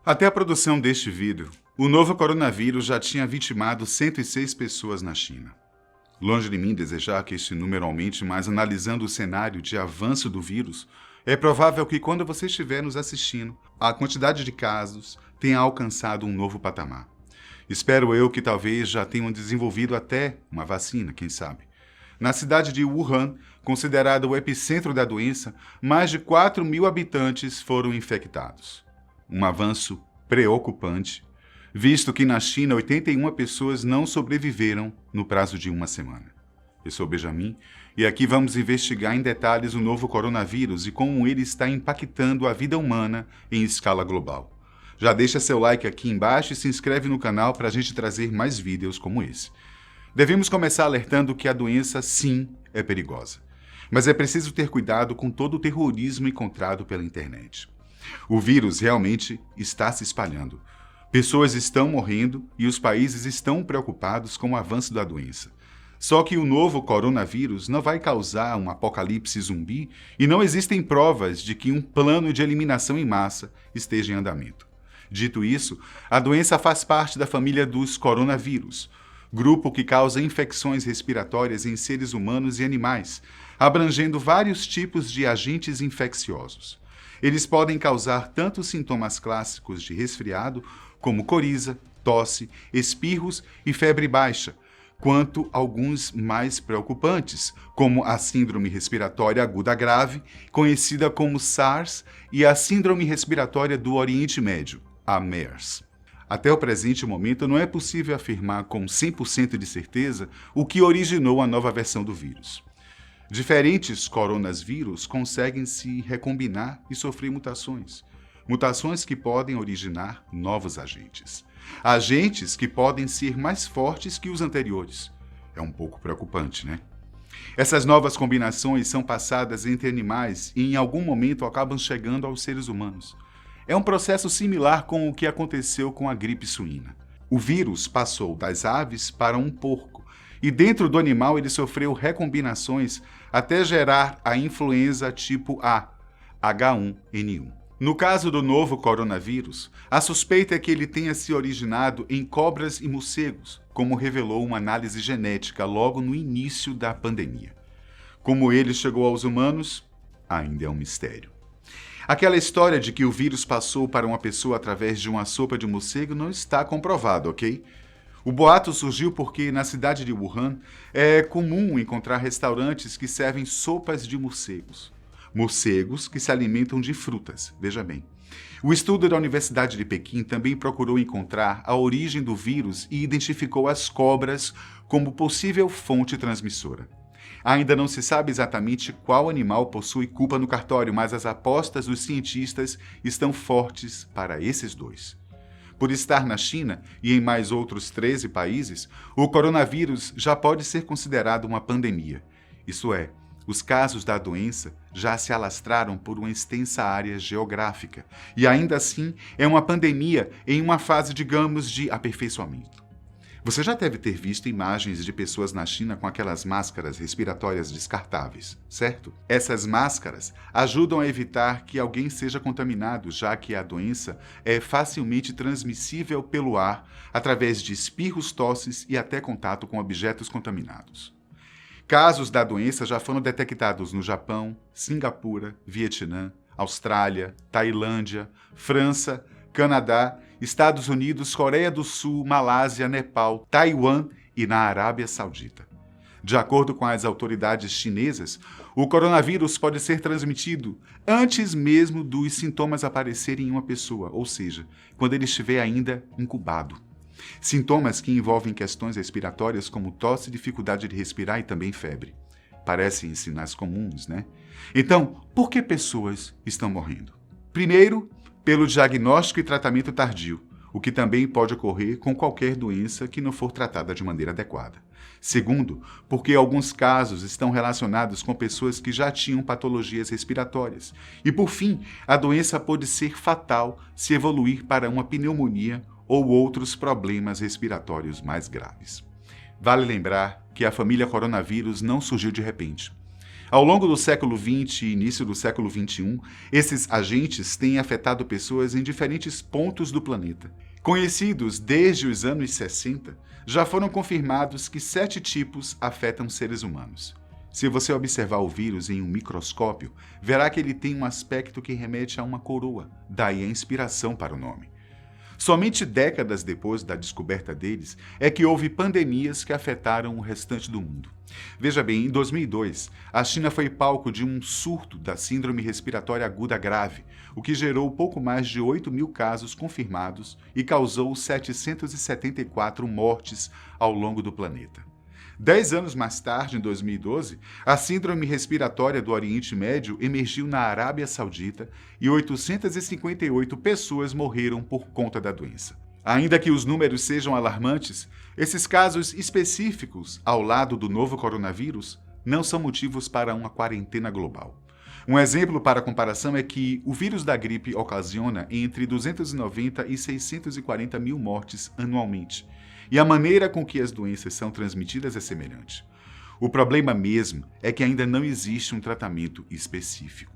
Até a produção deste vídeo, o novo coronavírus já tinha vitimado 106 pessoas na China. Longe de mim desejar que este número aumente, mas analisando o cenário de avanço do vírus, é provável que quando você estiver nos assistindo, a quantidade de casos tenha alcançado um novo patamar. Espero eu que talvez já tenham desenvolvido até uma vacina, quem sabe. Na cidade de Wuhan, considerada o epicentro da doença, mais de 4.000 habitantes foram infectados. Um avanço preocupante, visto que na China 81 pessoas não sobreviveram no prazo de uma semana. Eu sou Benjamin e aqui vamos investigar em detalhes o novo coronavírus e como ele está impactando a vida humana em escala global. Já deixa seu like aqui embaixo e se inscreve no canal para a gente trazer mais vídeos como esse. Devemos começar alertando que a doença, sim, é perigosa. Mas é preciso ter cuidado com todo o terrorismo encontrado pela internet. O vírus realmente está se espalhando. Pessoas estão morrendo e os países estão preocupados com o avanço da doença. Só que o novo coronavírus não vai causar um apocalipse zumbi e não existem provas de que um plano de eliminação em massa esteja em andamento. Dito isso, a doença faz parte da família dos coronavírus, grupo que causa infecções respiratórias em seres humanos e animais, abrangendo vários tipos de agentes infecciosos. Eles podem causar tanto sintomas clássicos de resfriado, como coriza, tosse, espirros e febre baixa, quanto alguns mais preocupantes, como a síndrome respiratória aguda grave, conhecida como SARS, e a síndrome respiratória do Oriente Médio, a MERS. Até o presente momento, não é possível afirmar com 100% de certeza o que originou a nova versão do vírus. Diferentes coronavírus conseguem se recombinar e sofrer mutações. Mutações que podem originar novos agentes. Agentes que podem ser mais fortes que os anteriores. É um pouco preocupante, né? Essas novas combinações são passadas entre animais e em algum momento acabam chegando aos seres humanos. É um processo similar com o que aconteceu com a gripe suína. O vírus passou das aves para um porco e dentro do animal ele sofreu recombinações até gerar a influenza tipo A, H1N1. No caso do novo coronavírus, a suspeita é que ele tenha se originado em cobras e morcegos, como revelou uma análise genética logo no início da pandemia. Como ele chegou aos humanos, ainda é um mistério. Aquela história de que o vírus passou para uma pessoa através de uma sopa de morcego não está comprovado, ok? O boato surgiu porque na cidade de Wuhan é comum encontrar restaurantes que servem sopas de morcegos. Morcegos que se alimentam de frutas, veja bem. O estudo da Universidade de Pequim também procurou encontrar a origem do vírus e identificou as cobras como possível fonte transmissora. Ainda não se sabe exatamente qual animal possui culpa no cartório, mas as apostas dos cientistas estão fortes para esses dois. Por estar na China e em mais outros 13 países, o coronavírus já pode ser considerado uma pandemia. Isso é, os casos da doença já se alastraram por uma extensa área geográfica e ainda assim é uma pandemia em uma fase, digamos, de aperfeiçoamento. Você já deve ter visto imagens de pessoas na China com aquelas máscaras respiratórias descartáveis, certo? Essas máscaras ajudam a evitar que alguém seja contaminado, já que a doença é facilmente transmissível pelo ar, através de espirros, tosses e até contato com objetos contaminados. Casos da doença já foram detectados no Japão, Singapura, Vietnã, Austrália, Tailândia, França, Canadá, Estados Unidos, Coreia do Sul, Malásia, Nepal, Taiwan e na Arábia Saudita. De acordo com as autoridades chinesas, o coronavírus pode ser transmitido antes mesmo dos sintomas aparecerem em uma pessoa, ou seja, quando ele estiver ainda incubado. Sintomas que envolvem questões respiratórias como tosse, dificuldade de respirar e também febre. Parecem sinais comuns, né? Então, por que pessoas estão morrendo? Primeiro, pelo diagnóstico e tratamento tardio, o que também pode ocorrer com qualquer doença que não for tratada de maneira adequada. Segundo, porque alguns casos estão relacionados com pessoas que já tinham patologias respiratórias. E por fim, a doença pode ser fatal se evoluir para uma pneumonia ou outros problemas respiratórios mais graves. Vale lembrar que a família coronavírus não surgiu de repente. Ao longo do século XX e início do século XXI, esses agentes têm afetado pessoas em diferentes pontos do planeta. Conhecidos desde os anos 60, já foram confirmados que 7 tipos afetam seres humanos. Se você observar o vírus em um microscópio, verá que ele tem um aspecto que remete a uma coroa, daí a inspiração para o nome. Somente décadas depois da descoberta deles é que houve pandemias que afetaram o restante do mundo. Veja bem, em 2002, a China foi palco de um surto da síndrome respiratória aguda grave, o que gerou pouco mais de 8.000 casos confirmados e causou 774 mortes ao longo do planeta. 10 anos mais tarde, em 2012, a síndrome respiratória do Oriente Médio emergiu na Arábia Saudita e 858 pessoas morreram por conta da doença. Ainda que os números sejam alarmantes, esses casos específicos, ao lado do novo coronavírus, não são motivos para uma quarentena global. Um exemplo para comparação é que o vírus da gripe ocasiona entre 290 e 640 mil mortes anualmente. E a maneira com que as doenças são transmitidas é semelhante. O problema mesmo é que ainda não existe um tratamento específico.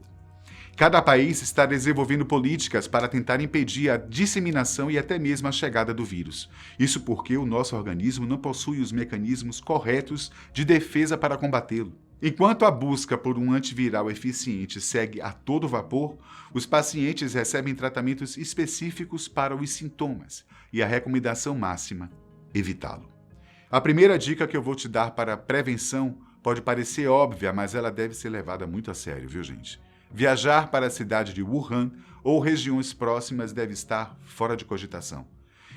Cada país está desenvolvendo políticas para tentar impedir a disseminação e até mesmo a chegada do vírus. Isso porque o nosso organismo não possui os mecanismos corretos de defesa para combatê-lo. Enquanto a busca por um antiviral eficiente segue a todo vapor, os pacientes recebem tratamentos específicos para os sintomas e a recomendação máxima: evitá-lo. A primeira dica que eu vou te dar para prevenção pode parecer óbvia, mas ela deve ser levada muito a sério, viu, gente? Viajar para a cidade de Wuhan ou regiões próximas deve estar fora de cogitação.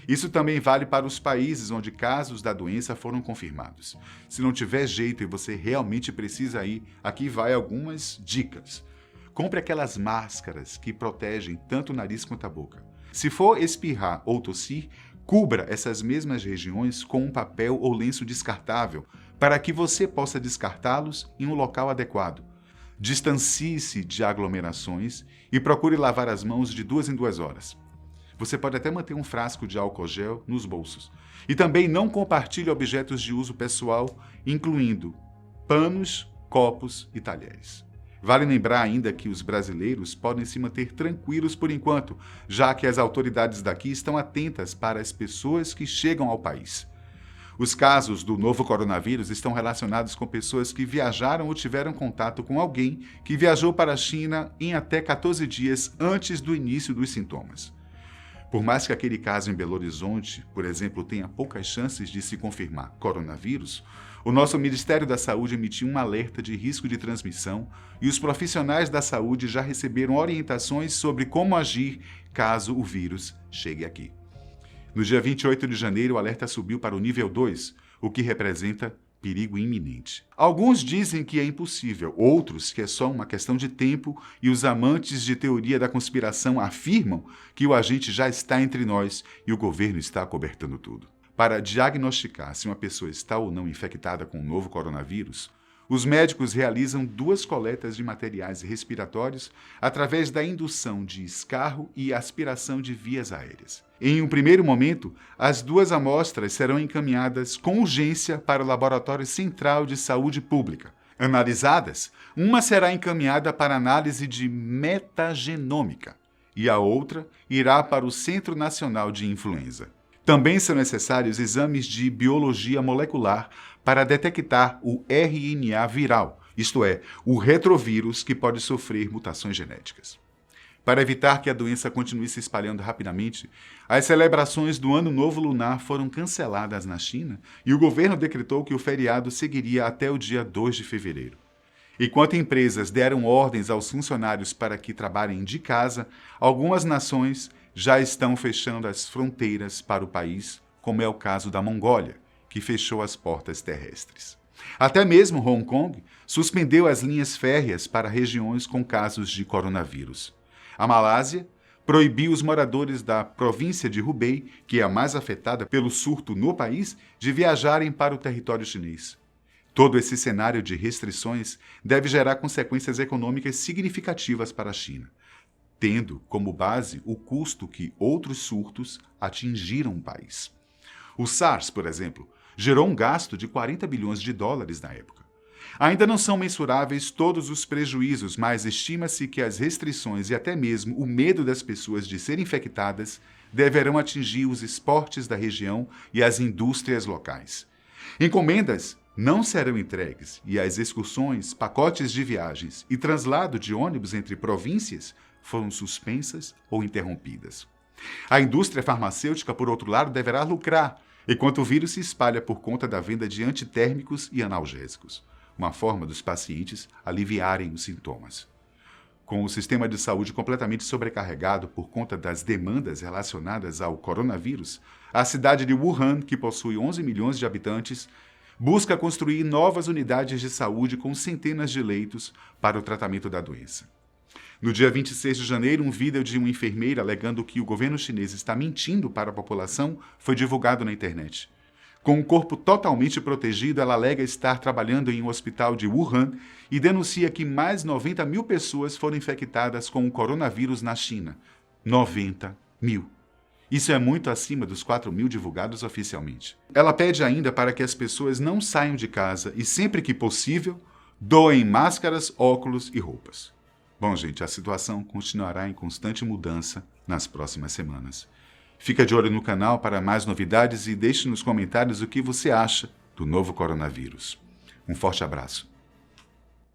Isso também vale para os países onde casos da doença foram confirmados. Se não tiver jeito e você realmente precisa ir, aqui vai algumas dicas. Compre aquelas máscaras que protegem tanto o nariz quanto a boca. Se for espirrar ou tossir, cubra essas mesmas regiões com um papel ou lenço descartável para que você possa descartá-los em um local adequado. Distancie-se de aglomerações e procure lavar as mãos de 2 em 2 horas. Você pode até manter um frasco de álcool gel nos bolsos. E também não compartilhe objetos de uso pessoal, incluindo panos, copos e talheres. Vale lembrar ainda que os brasileiros podem se manter tranquilos por enquanto, já que as autoridades daqui estão atentas para as pessoas que chegam ao país. Os casos do novo coronavírus estão relacionados com pessoas que viajaram ou tiveram contato com alguém que viajou para a China em até 14 dias antes do início dos sintomas. Por mais que aquele caso em Belo Horizonte, por exemplo, tenha poucas chances de se confirmar coronavírus, o nosso Ministério da Saúde emitiu um alerta de risco de transmissão e os profissionais da saúde já receberam orientações sobre como agir caso o vírus chegue aqui. No dia 28 de janeiro, o alerta subiu para o nível 2, o que representa perigo iminente. Alguns dizem que é impossível, outros que é só uma questão de tempo, e os amantes de teoria da conspiração afirmam que o agente já está entre nós e o governo está acobertando tudo. Para diagnosticar se uma pessoa está ou não infectada com o novo coronavírus, os médicos realizam 2 coletas de materiais respiratórios através da indução de escarro e aspiração de vias aéreas. Em um primeiro momento, as 2 amostras serão encaminhadas com urgência para o Laboratório Central de Saúde Pública. Analisadas, uma será encaminhada para análise de metagenômica e a outra irá para o Centro Nacional de Influenza. Também são necessários exames de biologia molecular para detectar o RNA viral, isto é, o retrovírus que pode sofrer mutações genéticas. Para evitar que a doença continue se espalhando rapidamente, as celebrações do Ano Novo Lunar foram canceladas na China e o governo decretou que o feriado seguiria até o dia 2 de fevereiro. Enquanto empresas deram ordens aos funcionários para que trabalhem de casa, algumas nações já estão fechando as fronteiras para o país, como é o caso da Mongólia, que fechou as portas terrestres. Até mesmo Hong Kong suspendeu as linhas férreas para regiões com casos de coronavírus. A Malásia proibiu os moradores da província de Hubei, que é a mais afetada pelo surto no país, de viajarem para o território chinês. Todo esse cenário de restrições deve gerar consequências econômicas significativas para a China, tendo como base o custo que outros surtos atingiram o país. O SARS, por exemplo, gerou um gasto de 40 bilhões de dólares na época. Ainda não são mensuráveis todos os prejuízos, mas estima-se que as restrições e até mesmo o medo das pessoas de serem infectadas deverão atingir os esportes da região e as indústrias locais. Encomendas não serão entregues e as excursões, pacotes de viagens e translado de ônibus entre províncias foram suspensas ou interrompidas. A indústria farmacêutica, por outro lado, deverá lucrar, enquanto o vírus se espalha por conta da venda de antitérmicos e analgésicos, uma forma dos pacientes aliviarem os sintomas. Com o sistema de saúde completamente sobrecarregado por conta das demandas relacionadas ao coronavírus, a cidade de Wuhan, que possui 11 milhões de habitantes, busca construir novas unidades de saúde com centenas de leitos para o tratamento da doença. No dia 26 de janeiro, um vídeo de uma enfermeira alegando que o governo chinês está mentindo para a população foi divulgado na internet. Com o corpo totalmente protegido, ela alega estar trabalhando em um hospital de Wuhan e denuncia que mais 90 mil pessoas foram infectadas com o coronavírus na China. 90 mil. Isso é muito acima dos 4 mil divulgados oficialmente. Ela pede ainda para que as pessoas não saiam de casa e, sempre que possível, doem máscaras, óculos e roupas. Bom, gente, a situação continuará em constante mudança nas próximas semanas. Fica de olho no canal para mais novidades e deixe nos comentários o que você acha do novo coronavírus. Um forte abraço.